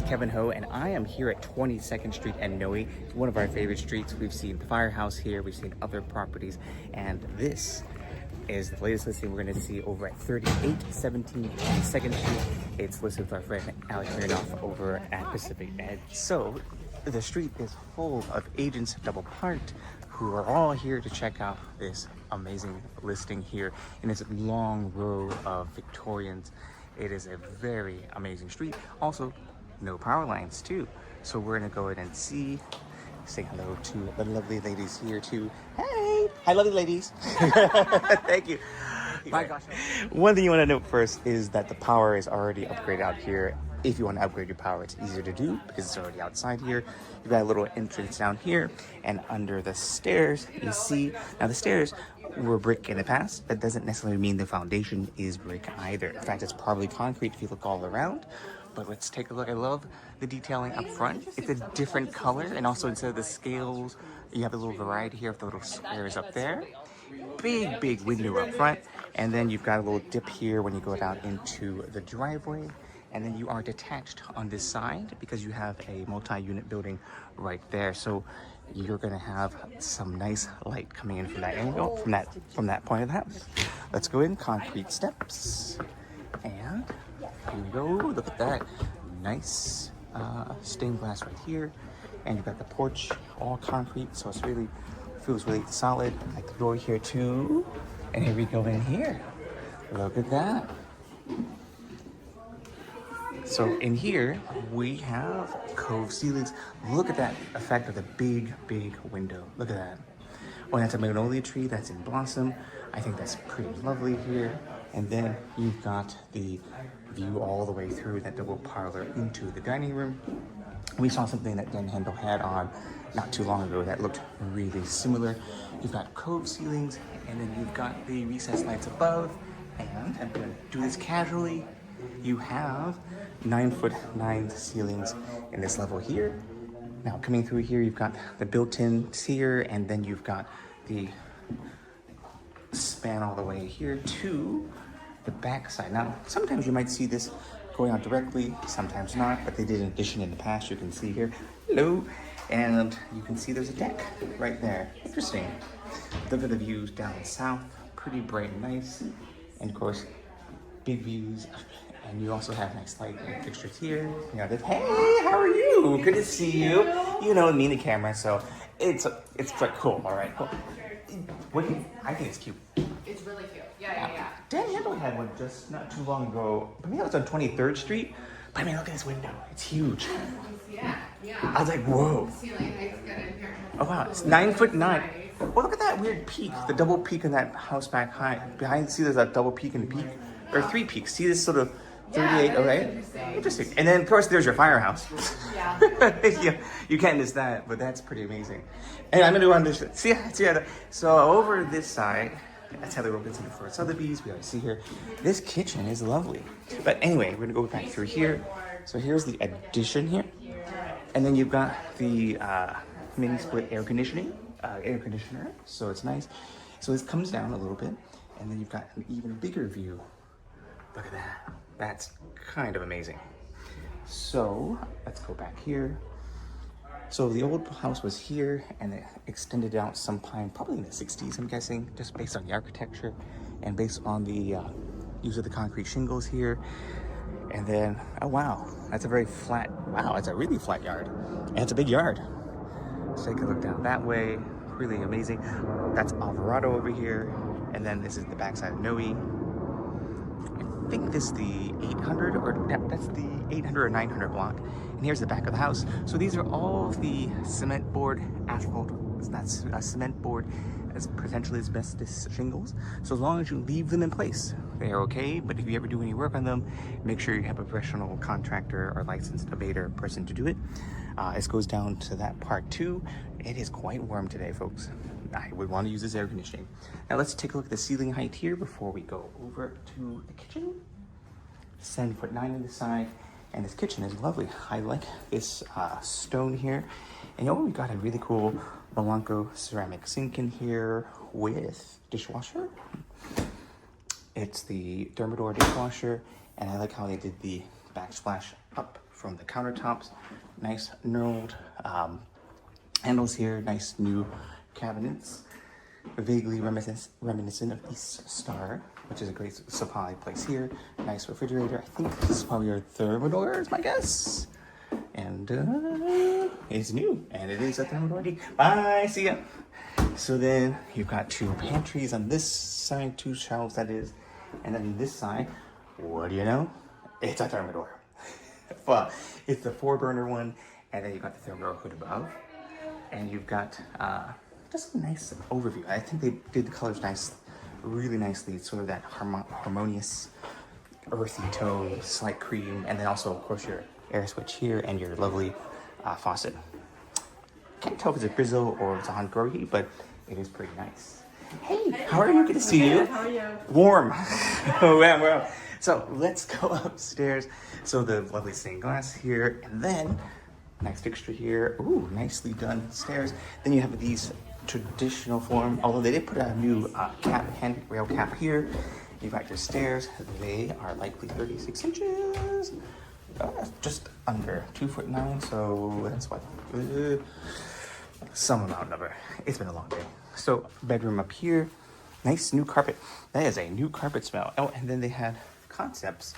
Kevin+Ho, and I am here at 22nd Street and Noe, one of our favorite streets. We've seen the firehouse here, we've seen other properties, and this is the latest listing we're going to see over at 3817 22nd Street. It's listed with our friend Alex Miranoff over at Pacific Edge. So the street is full of agents double parked who are all here to check out this amazing listing here in this long row of Victorians. It is a very amazing street. Also, no power lines too. So we're gonna go ahead and say hello to the lovely ladies here too. Hey! Hi, lovely ladies. Thank you. My gosh. One thing you want to note first is that the power is already upgraded out here. If you want to upgrade your power, it's easier to do because it's already outside here. You've got a little entrance down here, and under the stairs, you see, now the stairs were brick in the past. That doesn't necessarily mean the foundation is brick either. In fact, it's probably concrete if you look all around. But let's take a look. I love the detailing up front. It's a different color, and also instead of the scales, you have a little variety here of the little squares up there. Big window up front, and then you've got a little dip here when you go down into the driveway, and then you are detached on this side because you have a multi-unit building right there. So you're gonna have some nice light coming in from that angle, from that point of the house. Let's go in, concrete steps, and here we go. Look at that nice stained glass right here, and you've got the porch all concrete, so it's really feels really solid. I like the door here too, and here we go in here. Look at that. So in here we have cove ceilings. Look at that effect of the big window. Look at that. Oh, that's a magnolia tree that's in blossom. I think that's pretty lovely here. And then you've got the view all the way through that double parlor into the dining room. We saw something that Dan Handel had on not too long ago that looked really similar. You've got cove ceilings, and then you've got the recessed lights above. And I'm gonna do this casually. You have 9'9" ceilings in this level here. Now coming through here, you've got the built-in here, and then you've got the span all the way here to the back side. Now, sometimes you might see this going out directly, sometimes not, but they did an addition in the past. You can see here, hello, and you can see there's a deck right there. Interesting. Look at the views down south, pretty bright and nice, and of course, big views. And you also have nice light and fixtures here. You know, hey, how are you? Good to see you. You know, me and the camera, so it's quite cool. All right, cool. What do you? I think it's cute. It's really cute. Yeah. Dan Handel had one just not too long ago. But maybe it was on 23rd Street. But I mean, look at this window. It's huge. Yeah. I was like, whoa. Ceiling height's good in here. Oh wow, it's 9'9". Well, look at that weird peak. The double peak in that house back high. Behind, see, there's a double peak and peak, or three peaks. See this sort of 38, yeah, okay? Interesting. And then, of course, there's your firehouse. Yeah. You can't miss that, but that's pretty amazing. And I'm gonna go on this. See. So over this side, that's how they rope into the first Sotheby's. We already see here. This kitchen is lovely. But anyway, we're gonna go back through here. So here's the addition here, and then you've got the mini split air conditioner. So it's nice. So this comes down a little bit, and then you've got an even bigger view. Look at that. That's kind of amazing. So let's go back here. So the old house was here, and it extended out sometime probably in the 60s, I'm guessing, just based on the architecture and based on the use of the concrete shingles here. And then, oh wow, that's a very flat, wow, it's a really flat yard. And it's a big yard. Let's take a look down that way. Really amazing. That's Alvarado over here. And then this is the backside of Noe. I think this is the 800, or that's the 800 or 900 block. And here's the back of the house. So these are all of the cement board, asphalt, that's cement board, as potentially asbestos shingles. So as long as you leave them in place, they're okay. But if you ever do any work on them, make sure you have a professional contractor or licensed abater person to do it. This goes down to that part too. It is quite warm today, folks. I would want to use this air conditioning. Now let's take a look at the ceiling height here before we go over to the kitchen. 7'9" on the side, and this kitchen is lovely. I like this stone here. And we got a really cool Blanco ceramic sink in here with dishwasher. It's the Thermador dishwasher, and I like how they did the backsplash up from the countertops. Nice knurled handles here, nice new cabinets, vaguely reminiscent of East Star, which is a great supply place here. Nice refrigerator. I think this is probably your thermidor, is my guess. And it's new, and it is a thermidor. Bye, see ya. So then you've got two pantries on this side, two shelves that is, and then this side, what do you know? It's a thermidor. Well, it's the 4-burner one, and then you've got the thermidor hood above, and you've got just a nice overview. I think they did the colors really nicely. It's sort of that harmonious, earthy tone, slight cream, and then also, of course, your air switch here and your lovely faucet. Can't tell if it's a Brizzo or it's a Hongrohi, but it is pretty nice. Hey, how are you? Good to see you. How are you? Warm. Oh, wow. So let's go upstairs. So the lovely stained glass here, and then nice fixture here. Ooh, nicely done stairs. Then you have these traditional form, although they did put a new handrail cap here. You've got your stairs. They are likely 36 inches. Just under 2'9", so that's what, some amount number. It's been a long day. So bedroom up here, nice new carpet. That is a new carpet smell. Oh, and then they had concepts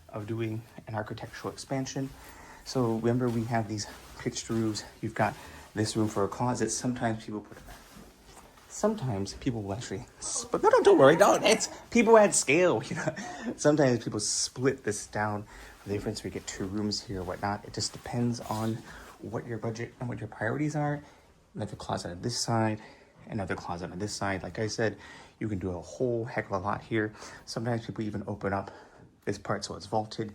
of doing an architectural expansion. So remember, we have these pitched roofs. You've got this room for a closet. Sometimes people will actually, but no, don't worry, don't. It's people at scale, you know. Sometimes people split this down. The difference, we get 2 rooms here or whatnot. It just depends on what your budget and what your priorities are. Another closet on this side, another closet on this side. Like I said, you can do a whole heck of a lot here. Sometimes people even open up this part so it's vaulted.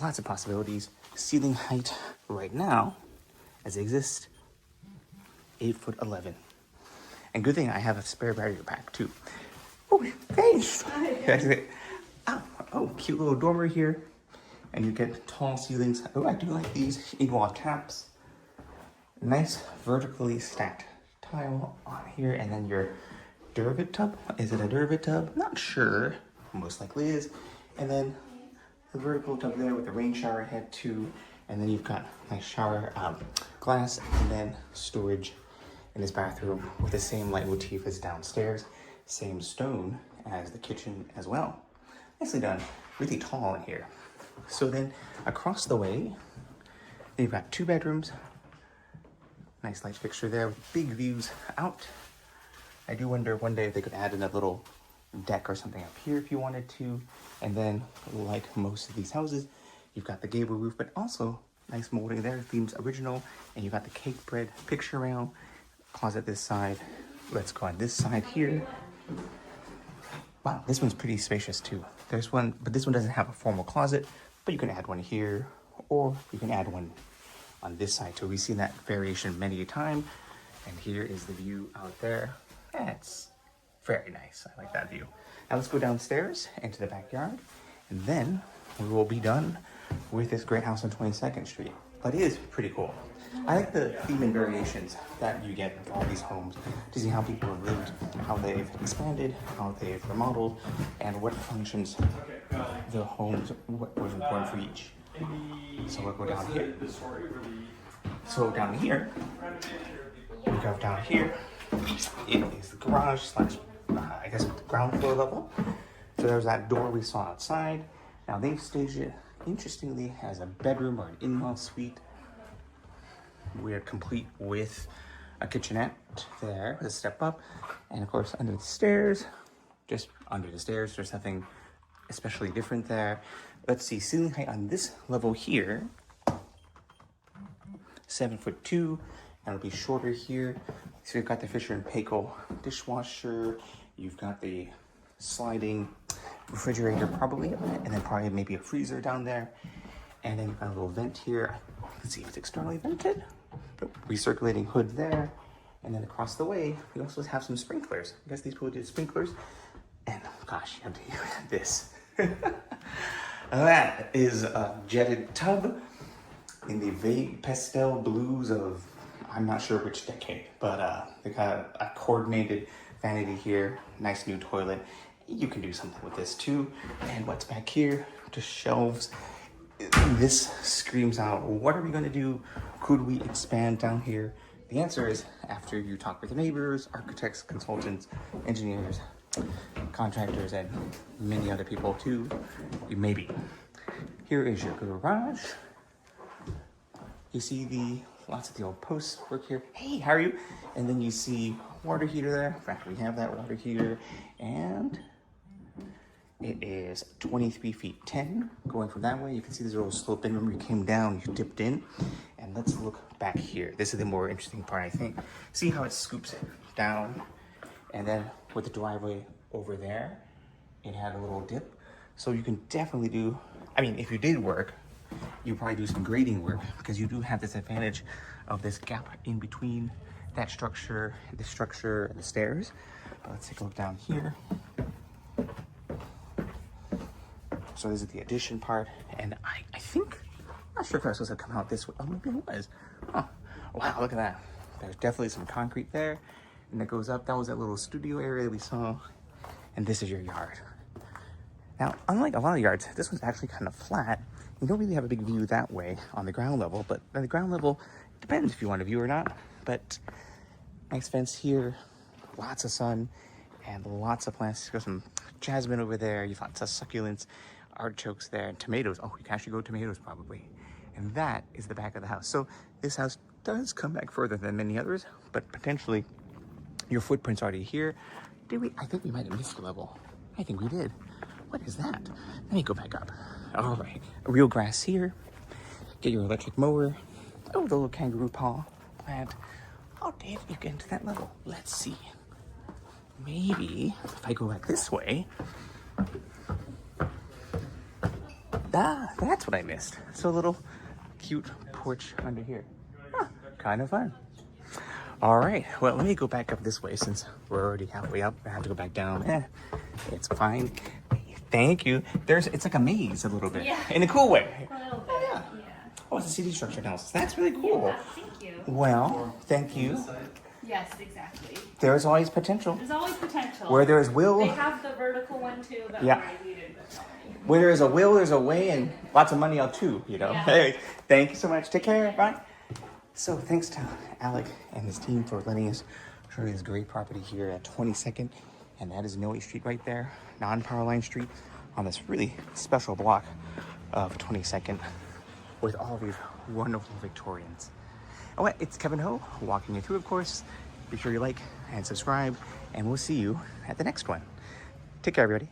Lots of possibilities. Ceiling height right now, as it exists, 8'11". And good thing I have a spare barrier pack too. Oh, thanks. Oh, cute little dormer here. And you get tall ceilings. Oh, I do like these in-wall taps. Nice vertically stacked tile on here. And then your Dervitt tub. Is it a Dervitt tub? Not sure. Most likely is. And then the vertical tub there with the rain shower head too. And then you've got nice shower glass, and then storage in this bathroom with the same light motif as downstairs. Same stone as the kitchen as well. Nicely done. Really tall in here. So then across the way, you've got 2 bedrooms. Nice light fixture there with big views out. I do wonder one day if they could add in a little deck or something up here if you wanted to. And then, like most of these houses, you've got the gable roof, but also nice molding there. Theme's original. And you've got the cake bread picture rail. Closet this side. Let's go on this side here. Wow, this one's pretty spacious too. There's one, but this one doesn't have a formal closet, but you can add one here, or you can add one on this side too. We've seen that variation many a time. And here is the view out there. It's very nice. I like that view. Now let's go downstairs into the backyard, and then we will be done with this great house on 22nd Street. But it is pretty cool. I like the theme and variations that you get with all these homes to see how people have lived, how they've expanded, how they've remodeled, and what functions the homes, what was important for each. So we'll go down here. So down here, we go down here. It is the garage slash, I guess, ground floor level. So there's that door we saw outside. Now they've staged it, interestingly, as a bedroom or an in-law suite. We are complete with a kitchenette there, with a step up. And of course, under the stairs, just under the stairs, there's nothing especially different there. Let's see, ceiling height on this level here, 7'2", and it'll be shorter here. So you've got the Fisher & Paykel dishwasher. You've got the sliding refrigerator probably, and then probably maybe a freezer down there. And then you've got a little vent here. Let's see if it's externally vented. Recirculating hood there. And then across the way, we also have some sprinklers. I guess these people did sprinklers. And gosh, you have to hear this. That is a jetted tub in the vague pastel blues of, I'm not sure which decade, but they got a coordinated vanity here. Nice new toilet. You can do something with this too. And what's back here? Just shelves. this screams out, what are we gonna do? Could we expand down here? The answer is after you talk with the neighbors, architects, consultants, engineers, contractors, and many other people too, you maybe. Here is your garage. You see lots of the old posts work here. Hey, how are you? And then you see water heater there. In fact, we have that water heater, and it is 23 feet 10. Going from that way, you can see there's a little slope in. Remember, you came down, you dipped in. And let's look back here. This is the more interesting part, I think. See how it scoops down? And then with the driveway over there, it had a little dip. So you can definitely do, I mean, if you did work, you probably do some grading work, because you do have this advantage of this gap in between that structure, the structure, and the stairs. But let's take a look down here. So this is the addition part, and I think, I'm not sure if I was supposed to come out this way. Oh, maybe it was. Oh, wow, look at that. There's definitely some concrete there, and it goes up. That was that little studio area that we saw, and this is your yard. Now, unlike a lot of yards, this one's actually kind of flat. You don't really have a big view that way on the ground level, but on the ground level, it depends if you want a view or not. But nice fence here, lots of sun, and lots of plants. There's some jasmine over there. You've got lots of succulents, artichokes there, and tomatoes. Oh, you can actually grow tomatoes probably. And that is the back of the house. So this house does come back further than many others, but potentially your footprint's already here. Did we? I think we might have missed a level. I think we did. What is that? Let me go back up. All right, real grass here. Get your electric mower. Oh, the little kangaroo paw plant. How did you get into that level? Let's see. Maybe if I go back this way. Ah, that's what I missed. So a little cute porch under here. Huh, kind of fun. All right, well, let me go back up this way since we're already halfway up. I have to go back down. It's fine. Thank you. It's like a maze a little bit. Yeah. In a cool way. A little bit. Oh, yeah. Oh, it's a CD structure analysis. That's really cool. Yeah, thank you. Well, thank you. Yes, exactly. There's always potential. There's always potential. Where there is will. They have the vertical one too, but Yeah. I needed the tiny. Where there is a will, there's a way, and lots of money out too, you know. Yeah. Hey, thank you so much. Take care. Bye. So thanks to Alec and his team for letting us show you this great property here at 22nd, and that is Noe Street right there, non-power line street on this really special block of 22nd with all these wonderful Victorians. Oh, it's Kevin+Ho walking you through, of course. Be sure you like and subscribe, and we'll see you at the next one. Take care, everybody.